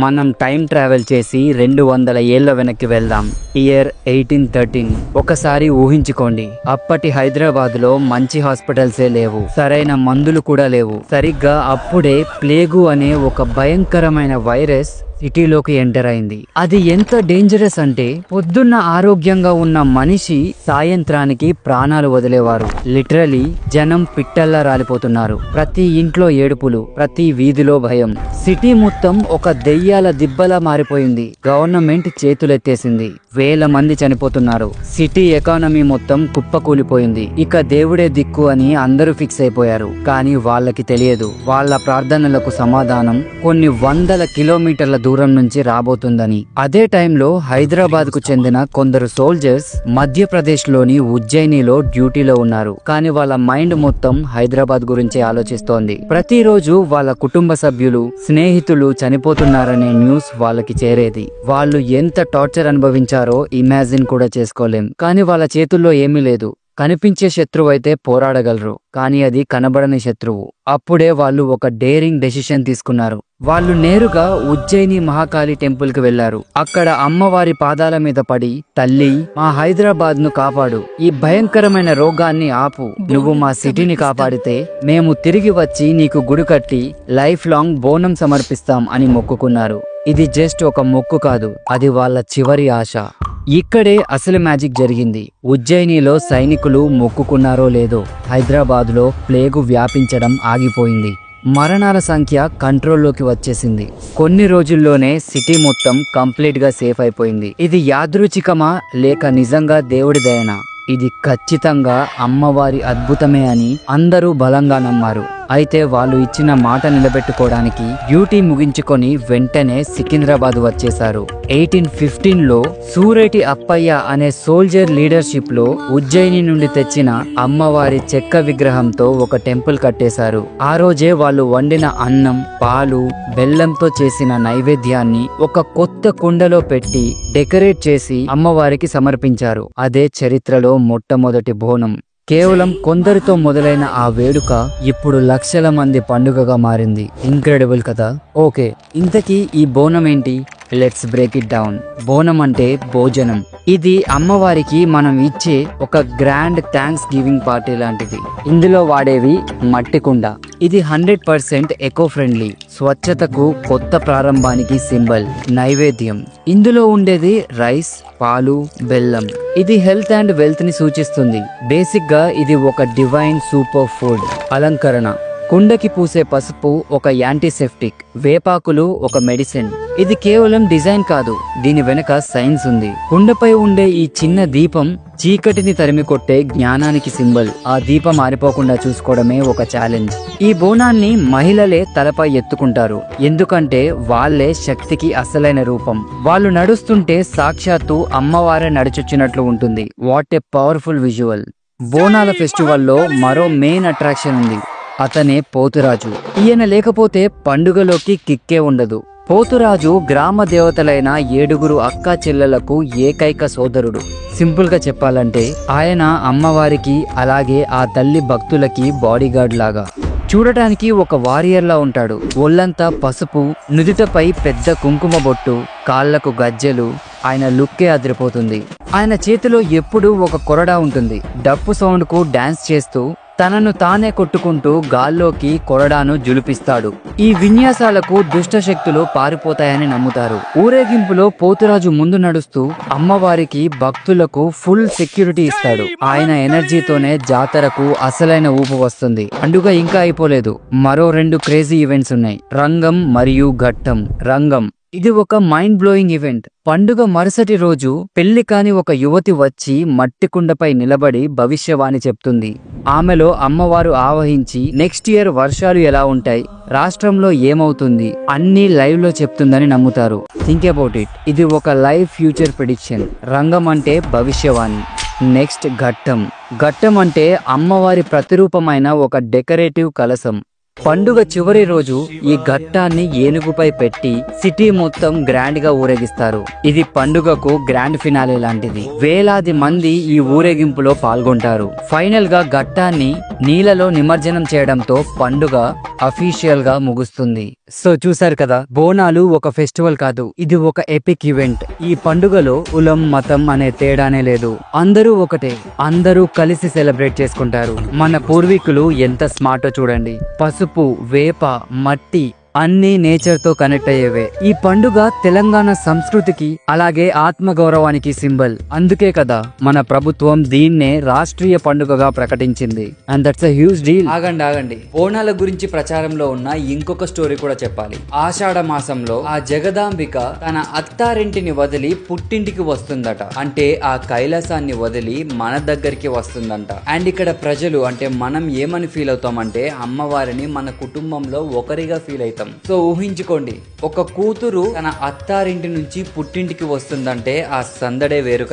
మనం time travel చేసి 200 ఏళ్ల వెనక్కి వెళ్దాం. ఇయర్ 1813. ఒకసారి ఊహించుకోండి, అప్పటి హైదరాబాద్ లో మంచి హాస్పిటల్సే లేవు, సరైన మందులు కూడా లేవు. సరిగ్గా అప్పుడే ప్లేగు అనే ఒక భయంకరమైన వైరస్ సిటీలోకి ఎంటర్ అయింది. అది ఎంత డేంజరస్ అంటే పొద్దున్న ఆరోగ్యంగా ఉన్న మనిషి సాయంత్రానికి ప్రాణాలు వదిలేవారు. లిటరలీ జనం పిట్టల్లా రాలిపోతున్నారు. ప్రతి ఇంట్లో ఏడుపులు, ప్రతి వీధిలో భయం. సిటీ మొత్తం ఒక దెయ్యాల దిబ్బలా మారిపోయింది. గవర్నమెంట్ చేతులెత్తేసింది. వేల మంది చనిపోతున్నారు. సిటీ ఎకానమీ మొత్తం కుప్పకూలిపోయింది. ఇక దేవుడే దిక్కు అని అందరూ ఫిక్స్ అయిపోయారు. కానీ వాళ్ళకి తెలియదు, వాళ్ళ ప్రార్థనలకు సమాధానం కొన్ని వందల కిలోమీటర్ల దూరం నుంచి రాబోతుందని. అదే టైంలో హైదరాబాద్ కు చెందిన కొందరు సోల్జర్స్ మధ్యప్రదేశ్ లోని ఉజ్జయినిలో డ్యూటీలో ఉన్నారు. కానీ వాళ్ళ మైండ్ మొత్తం హైదరాబాద్ గురించి ఆలోచిస్తోంది. ప్రతిరోజు వాళ్ళ కుటుంబ సభ్యులు, స్నేహితులు చనిపోతున్నారనే న్యూస్ వాళ్ళకి చేరేది. వాళ్ళు ఎంత టార్చర్ అనుభవించారో ఇమాజిన్ కూడా చేసుకోలేం. కానీ వాళ్ళ చేతుల్లో ఏమీ లేదు. కనిపించే శత్రువు అయితే పోరాడగలరు, కానీ అది కనబడని శత్రువు. అప్పుడే వాళ్ళు ఒక డేరింగ్ డెసిషన్ తీసుకున్నారు. వాళ్ళు నేరుగా ఉజ్జయిని మహాకాళి టెంపుల్ కి వెళ్లారు. అక్కడ అమ్మవారి పాదాల మీద పడి, తల్లి, మా హైదరాబాద్ ను కాపాడు, ఈ భయంకరమైన రోగాన్ని ఆపు, నువ్వు మా సిటీని కాపాడితే మేము తిరిగి వచ్చి నీకు గుడి కట్టి లైఫ్ లాంగ్ బోనం సమర్పిస్తాం అని మొక్కుకున్నారు. ఇది జస్ట్ ఒక మొక్కు కాదు, అది వాళ్ళ చివరి ఆశ. ఇక్కడే అసలు మ్యాజిక్ జరిగింది. ఉజ్జయినిలో సైనికులు మొక్కుకున్నారో లేదో, హైదరాబాద్ లో ప్లేగు వ్యాపించడం ఆగిపోయింది. మరణాల సంఖ్య కంట్రోల్లోకి వచ్చేసింది. కొన్ని రోజుల్లోనే సిటీ మొత్తం కంప్లీట్ గా సేఫ్ అయిపోయింది. ఇది యాదృచ్ఛికమా లేక నిజంగా దేవుడి దయనా? ఇది ఖచ్చితంగా అమ్మవారి అద్భుతమే అని అందరూ బలంగా నమ్మారు. అయితే వాళ్ళు ఇచ్చిన మాట నిలబెట్టుకోవడానికి డ్యూటీ ముగించుకొని వెంటనే సికింద్రాబాద్ వచ్చేశారు. 1815లో సూరేటి అప్పయ్య అనే సోల్జర్ లీడర్షిప్ లో ఉజ్జయిని నుండి తెచ్చిన అమ్మవారి చెక్క విగ్రహంతో ఒక టెంపుల్ కట్టేశారు. ఆ రోజే వాళ్ళు వండిన అన్నం, పాలు, బెల్లంతో చేసిన నైవేద్యాన్ని ఒక కొత్త కుండలో పెట్టి డెకరేట్ చేసి అమ్మవారికి సమర్పించారు. అదే చరిత్రలో మొట్టమొదటి బోనం. కేవలం కొందరితో మొదలైన ఆ వేడుక ఇప్పుడు లక్షల మంది పండుగగా మారింది. ఇంక్రెడిబుల్ కదా? ఓకే, ఇంతకీ ఈ బోనం ఏంటి? Let's break it down. బోనం అంటే భోజనం. ఇది అమ్మవారికి మనం ఇచ్చే ఒక గ్రాండ్ థ్యాంక్స్ గివింగ్ పార్టీ లాంటిది. ఇందులో వాడేవి మట్టి కుండ. ఇది 100% ఎకో ఫ్రెండ్లీ, స్వచ్ఛతకు, కొత్త ప్రారంభానికి సింబల్. నైవేద్యం, ఇందులో ఉండేది రైస్, పాలు, బెల్లం. ఇది హెల్త్ అండ్ వెల్త్ ని సూచిస్తుంది. బేసిక్ గా ఇది ఒక డివైన్ సూపర్ ఫుడ్. అలంకరణ, కుండకి పూసే పసుపు ఒక యాంటీసెప్టిక్, వేపాకులు ఒక మెడిసిన్. ఇది కేవలం డిజైన్ కాదు, దీని వెనుక సైన్స్ ఉంది. కుండపై ఉండే ఈ చిన్న దీపం చీకటిని తరిమి కొట్టే జ్ఞానానికి సింబల్. ఆ దీపం ఆరిపోకుండా చూసుకోవడమే ఒక ఛాలెంజ్. ఈ బోనాన్ని మహిళలే తలపై ఎత్తుకుంటారు, ఎందుకంటే వాళ్లే శక్తికి అసలైన రూపం. వాళ్ళు నడుస్తుంటే సాక్షాత్తు అమ్మవారే నడుచొచ్చినట్లు ఉంటుంది. What a powerful visual. బోనాల ఫెస్టివల్లో మరో మెయిన్ అట్రాక్షన్ ఉంది. అతనే పోతురాజు. ఈయన లేకపోతే పండుగలోకి కిక్కే ఉండదు. పోతురాజు గ్రామ దేవతలైన 7 అక్కా చెల్లెలకు ఏకైక సోదరుడు. సింపుల్ గా చెప్పాలంటే ఆయన అమ్మవారికి, అలాగే ఆ తల్లి భక్తులకి బాడీగార్డ్ లాగా. చూడటానికి ఒక వారియర్లా ఉంటాడు. ఒళ్ళంతా పసుపు, నుదుటపై పెద్ద కుంకుమ బొట్టు, కాళ్లకు గజ్జెలు. ఆయన లుక్కే అదిరిపోతుంది. ఆయన చేతిలో ఎప్పుడూ ఒక కొరడా ఉంటుంది. డప్పు సౌండ్ కు డాన్స్ చేస్తూ తనను తానే కొట్టుకుంటూ గాల్లోకి కొరడాను జులిపిస్తాడు. ఈ విన్యాసాలకు దుష్ట శక్తులు పారిపోతాయని నమ్ముతారు. ఊరేగింపులో పోతురాజు ముందు నడుస్తూ అమ్మవారికి, భక్తులకు ఫుల్ సెక్యూరిటీ ఇస్తాడు. ఆయన ఎనర్జీతోనే జాతరకు అసలైన ఊపు వస్తుంది. పండుగ ఇంకా అయిపోలేదు. మరో 2 క్రేజీ ఈవెంట్స్ ఉన్నాయి, రంగం మరియు ఘట్టం. రంగం, ఇది ఒక మైండ్ బ్లోయింగ్ ఈవెంట్. పండుగ మరుసటి రోజు పెళ్లి కాని ఒక యువతి వచ్చి మట్టి కుండపై నిలబడి భవిష్యవాణి చెప్తుంది. ఆమెలో అమ్మవారు ఆవహించి నెక్స్ట్ ఇయర్ వర్షాలు ఎలా ఉంటాయి, రాష్ట్రంలో ఏమవుతుంది అన్ని లైవ్ లో చెప్తుందని నమ్ముతారు. Think about it. ఇది ఒక లైవ్ ఫ్యూచర్ ప్రిడిక్షన్. రంగం అంటే భవిష్యవాణి. నెక్స్ట్ ఘట్టం. ఘట్టం అంటే అమ్మవారి ప్రతిరూపమైన ఒక డెకరేటివ్ కలశం. పండుగ చివరి రోజు ఈ ఘట్టాన్ని ఏనుగుపై పెట్టి సిటీ మొత్తం గ్రాండ్ గా ఊరేగిస్తారు. ఇది పండుగకు గ్రాండ్ ఫినాలే లాంటిది. వేలాది మంది ఈ ఊరేగింపులో పాల్గొంటారు. ఫైనల్ గా ఘట్టాన్ని నీళ్ళలో నిమజ్జనం చేయడంతో పండుగ అఫీషియల్ గా ముగుస్తుంది. సో చూసారు కదా, బోనాలు ఒక ఫెస్టివల్ కాదు, ఇది ఒక ఎపిక్ ఈవెంట్. ఈ పండుగలో కులం మతం అనే తేడానే లేదు. అందరూ ఒకటే, అందరూ కలిసి సెలబ్రేట్ చేసుకుంటారు. మన పూర్వీకులు ఎంత స్మార్టో చూడండి. పసుపు, వేప, మట్టి అన్ని నేచర్ తో కనెక్ట్ అయ్యేవే. ఈ పండుగ తెలంగాణ సంస్కృతికి అలాగే ఆత్మగౌరవానికి సింబల్. అందుకే కదా మన ప్రభుత్వం దీన్నే రాష్ట్రీయ పండుగగా ప్రకటించింది. And that's a huge deal. ఆగండి, బోనాల గురించి ప్రచారంలో ఉన్న ఇంకొక స్టోరీ కూడా చెప్పాలి. ఆషాఢ మాసంలో ఆ జగదాంబిక తన అత్తారింటిని వదిలి పుట్టింటికి వస్తుందట. అంటే ఆ కైలాసాన్ని వదిలి మన దగ్గరికి వస్తుందంట. అండ్ ఇక్కడ ప్రజలు అంటే మనం ఏమని ఫీల్ అవుతామంటే అమ్మవారిని మన కుటుంబంలో ఒకరిగా ఫీల్ అవుతాం. సో ఊహించుకోండి, ఒక కూతురు తన అత్తారింటి నుంచి పుట్టింటికి వస్తుందంటే ఆ సందడే వేరు కదా.